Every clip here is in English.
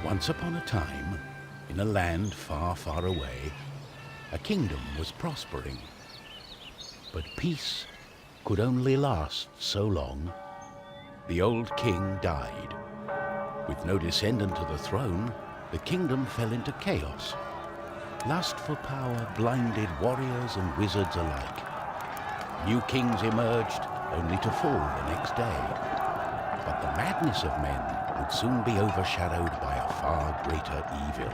Once upon a time, in a land far, far away, a kingdom was prospering. But peace could only last so long. The old king died. With no descendant to the throne, the kingdom fell into chaos. Lust for power blinded warriors and wizards alike. New kings emerged, only to fall the next day. But the madness of men would soon be overshadowed by a far greater evil.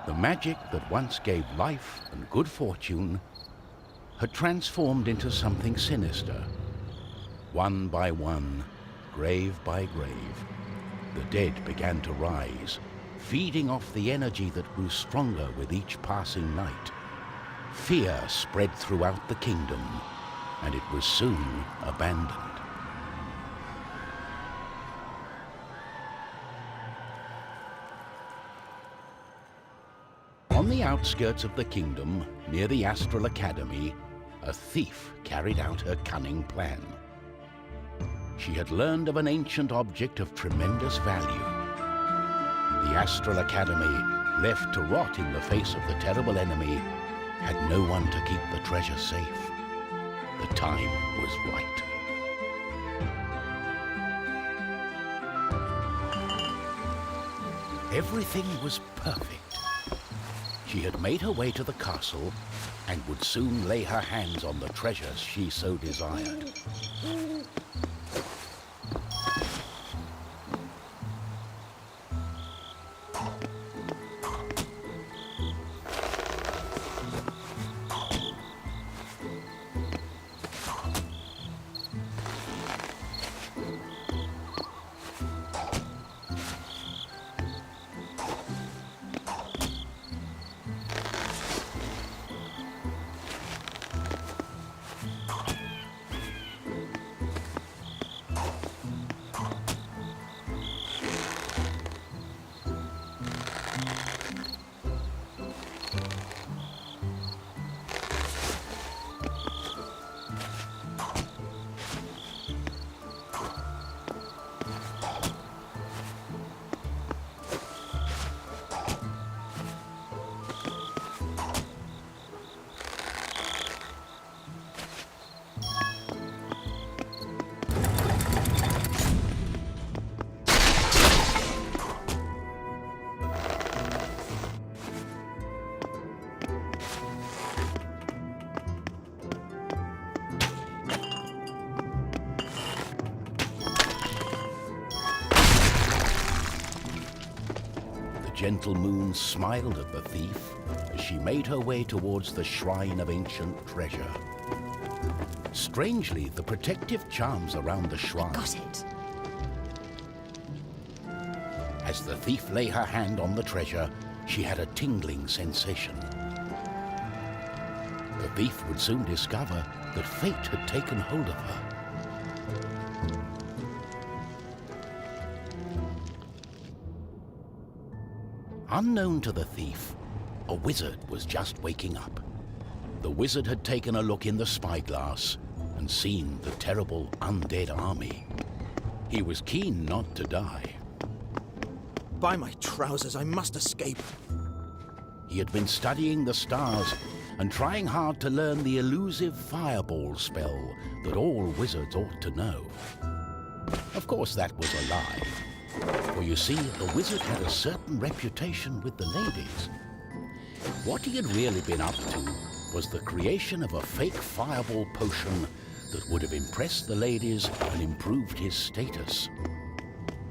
The magic that once gave life and good fortune had transformed into something sinister. One by one, grave by grave, the dead began to rise, feeding off the energy that grew stronger with each passing night. Fear spread throughout the kingdom, and it was soon abandoned. On the outskirts of the kingdom, near the Astral Academy, a thief carried out her cunning plan. She had learned of an ancient object of tremendous value. The Astral Academy, left to rot in the face of the terrible enemy, had no one to keep the treasure safe. The time was right. Everything was perfect. She had made her way to the castle and would soon lay her hands on the treasures she so desired. The gentle moon smiled at the thief as she made her way towards the shrine of ancient treasure. Strangely, the protective charms around the shrine... Got it. As the thief lay her hand on the treasure, she had a tingling sensation. The thief would soon discover that fate had taken hold of her. Unknown to the thief, a wizard was just waking up. The wizard had taken a look in the spyglass and seen the terrible undead army. He was keen not to die. By my trousers, I must escape. He had been studying the stars and trying hard to learn the elusive fireball spell that all wizards ought to know. Of course, that was a lie. For you see, the wizard had a certain reputation with the ladies. What he had really been up to was the creation of a fake fireball potion that would have impressed the ladies and improved his status.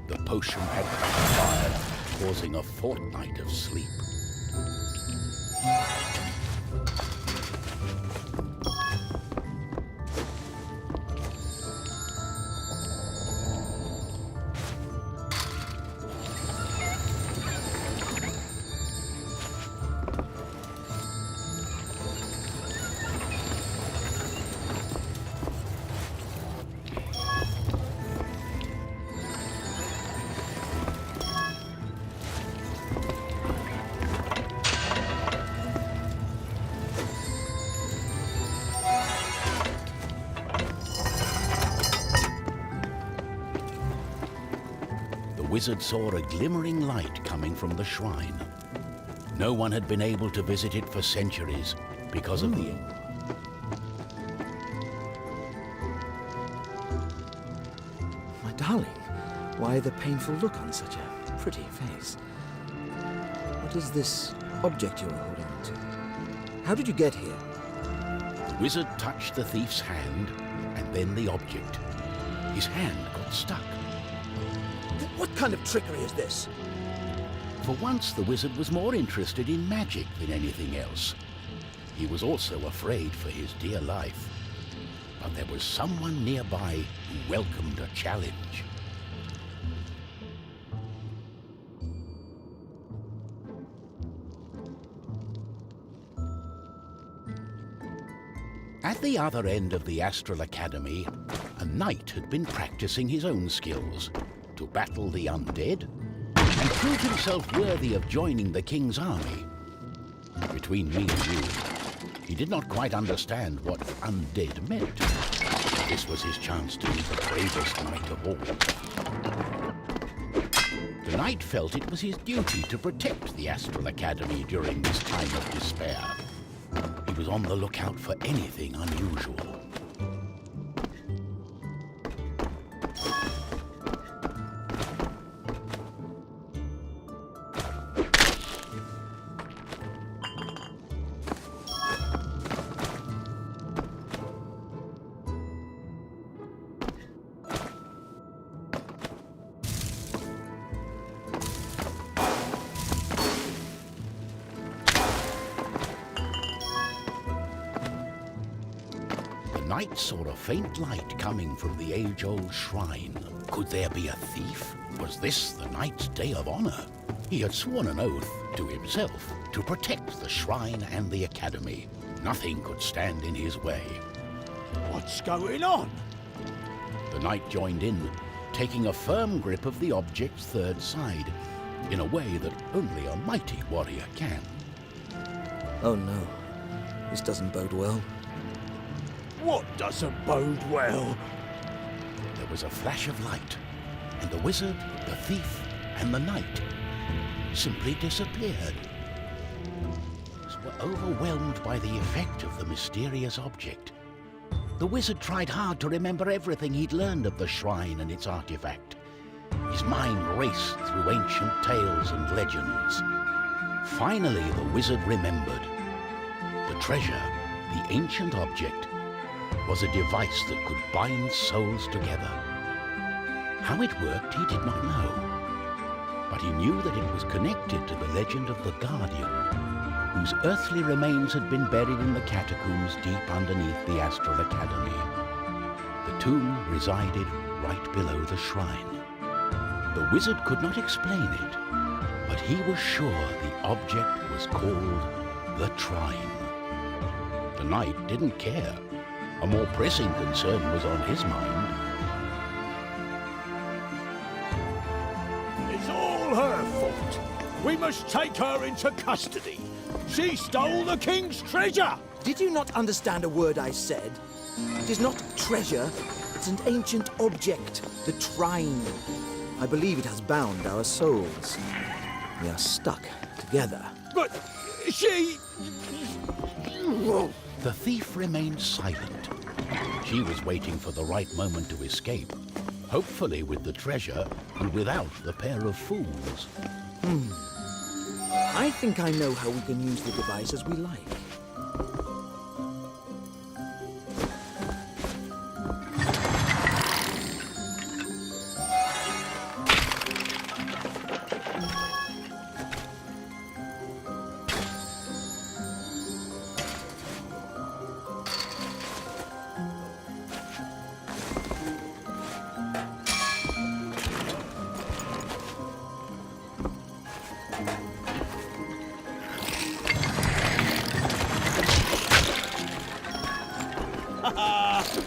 The potion had backfired, causing a fortnight of sleep. wizard saw a glimmering light coming from the shrine. No one had been able to visit it for centuries because of the... My darling, why the painful look on such a pretty face? What is this object you're holding on to? How did you get here? The wizard touched the thief's hand and then the object. His hand got stuck. What kind of trickery is this? For once, the wizard was more interested in magic than anything else. He was also afraid for his dear life. But there was someone nearby who welcomed a challenge. At the other end of the Astral Academy, a knight had been practicing his own skills to battle the undead and prove himself worthy of joining the king's army. Between me and you, he did not quite understand what undead meant. This was his chance to be the bravest knight of all. The knight felt it was his duty to protect the Astral Academy during this time of despair. He was on the lookout for anything unusual. The knight saw a faint light coming from the age-old shrine. Could there be a thief? Was this the knight's day of honor? He had sworn an oath to himself to protect the shrine and the academy. Nothing could stand in his way. What's going on? The knight joined in, taking a firm grip of the object's third side, in a way that only a mighty warrior can. Oh no, this doesn't bode well. What doesn't bode well? There was a flash of light, and the wizard, the thief, and the knight simply disappeared. They were overwhelmed by the effect of the mysterious object. The wizard tried hard to remember everything he'd learned of the shrine and its artifact. His mind raced through ancient tales and legends. Finally, the wizard remembered. The treasure, the ancient object, was a device that could bind souls together. How it worked, he did not know. But he knew that it was connected to the legend of the Guardian, whose earthly remains had been buried in the catacombs deep underneath the Astral Academy. The tomb resided right below the shrine. The wizard could not explain it, but he was sure the object was called the Trine. The knight didn't care. A more pressing concern was on his mind. It's all her fault. We must take her into custody. She stole the king's treasure. Did you not understand a word I said? It is not treasure, it's an ancient object, the Trine. I believe it has bound our souls. We are stuck together. But she... The thief remained silent. She was waiting for the right moment to escape, hopefully with the treasure and without the pair of fools. I think I know how we can use the device as we like.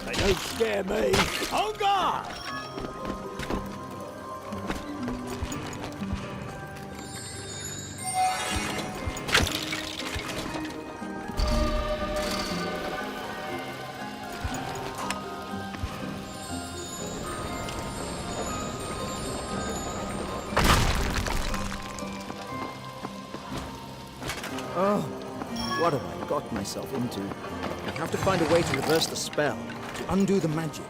They don't scare me. On guard! Oh, what have I got myself into? I have to find a way to reverse the spell, to undo the magic.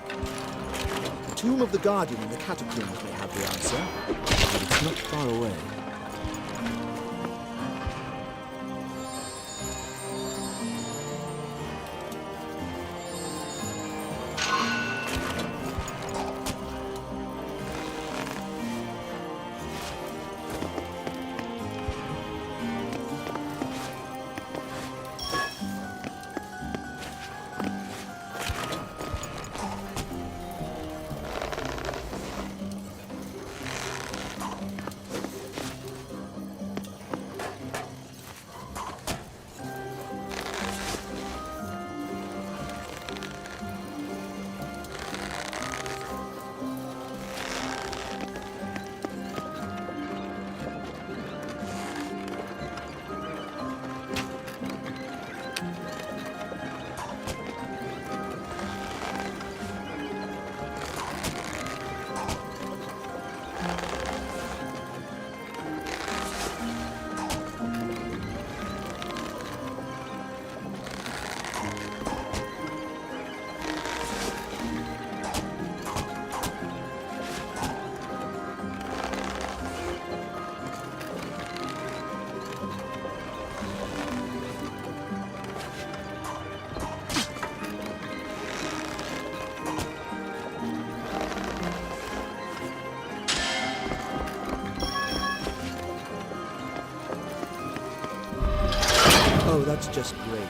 The Tomb of the Guardian in the catacombs may have the answer, but it's not far away. Oh, that's just great.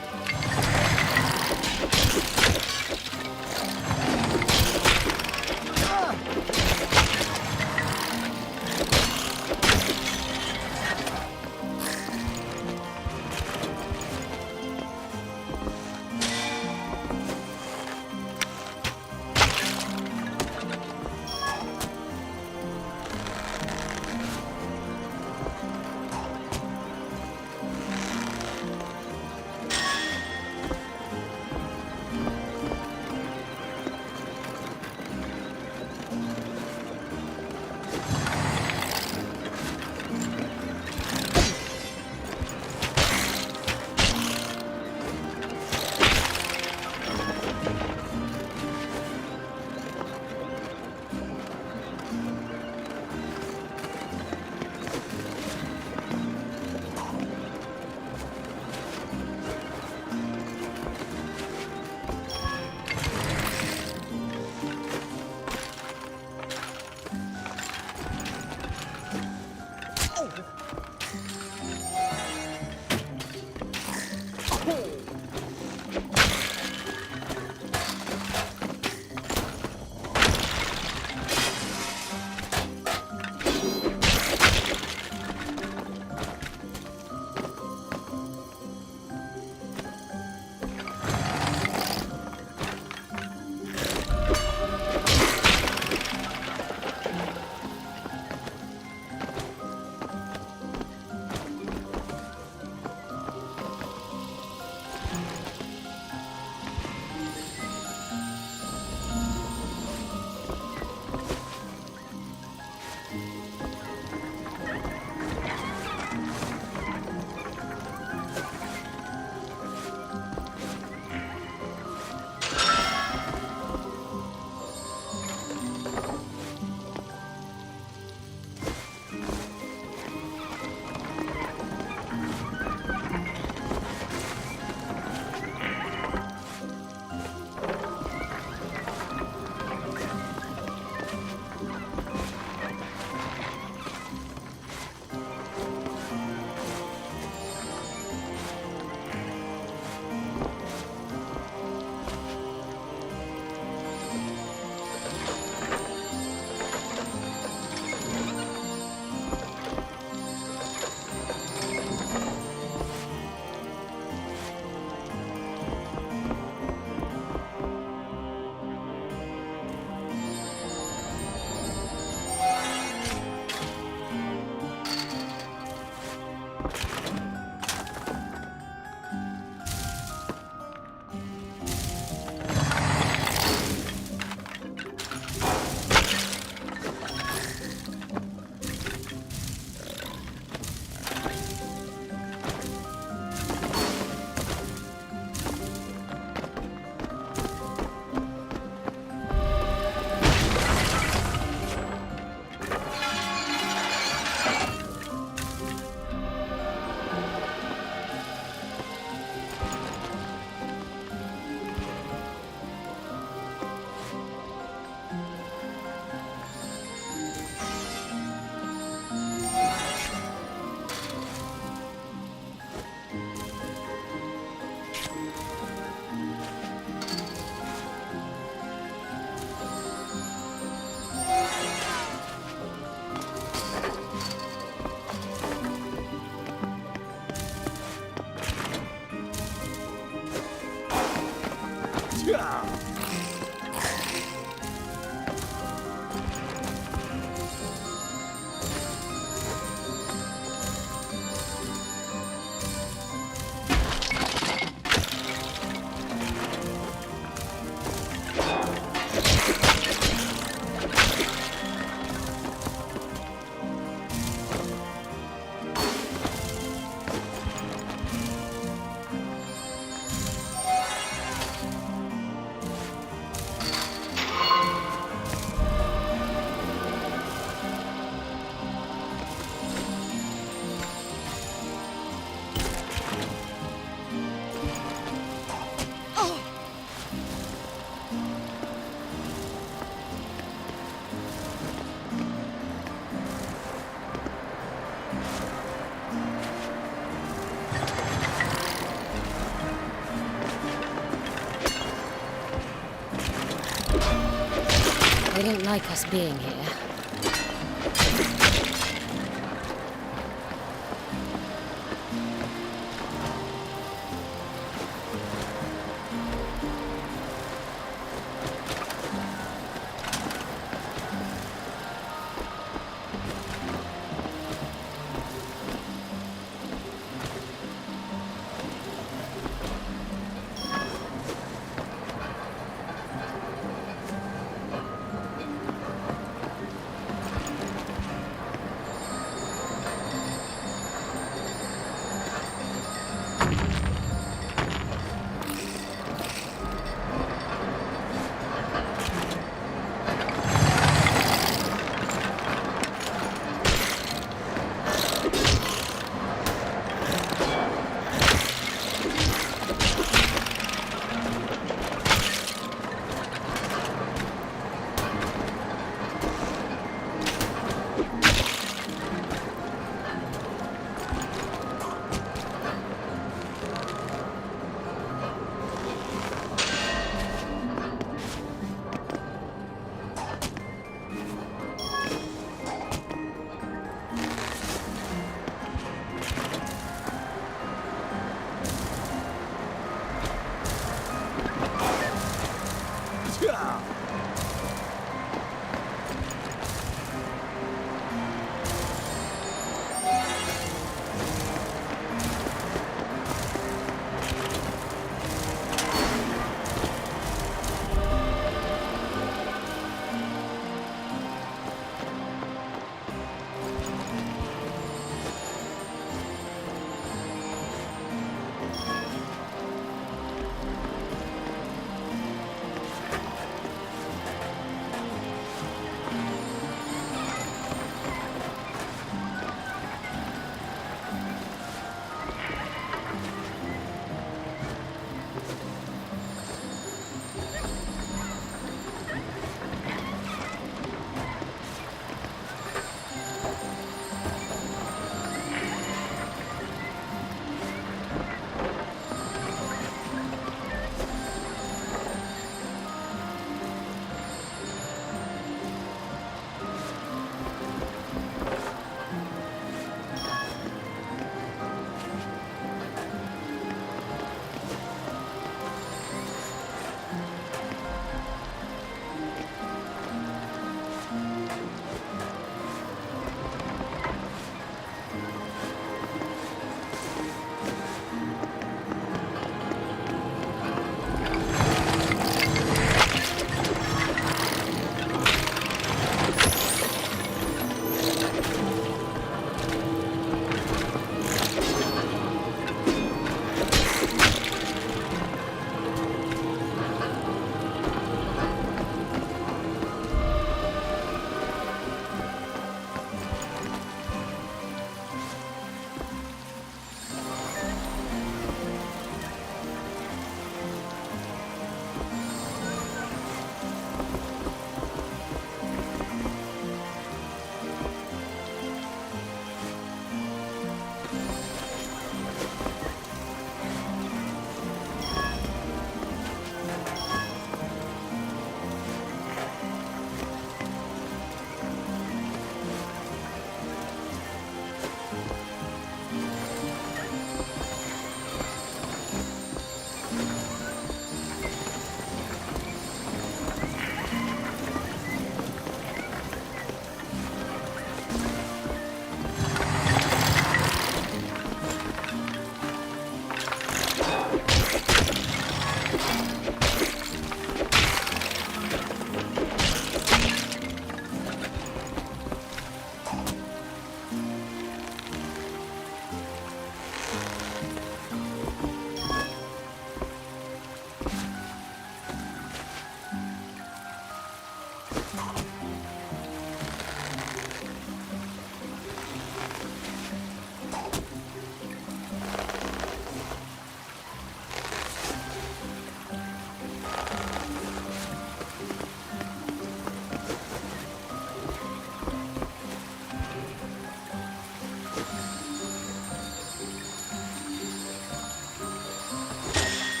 They don't like us being here.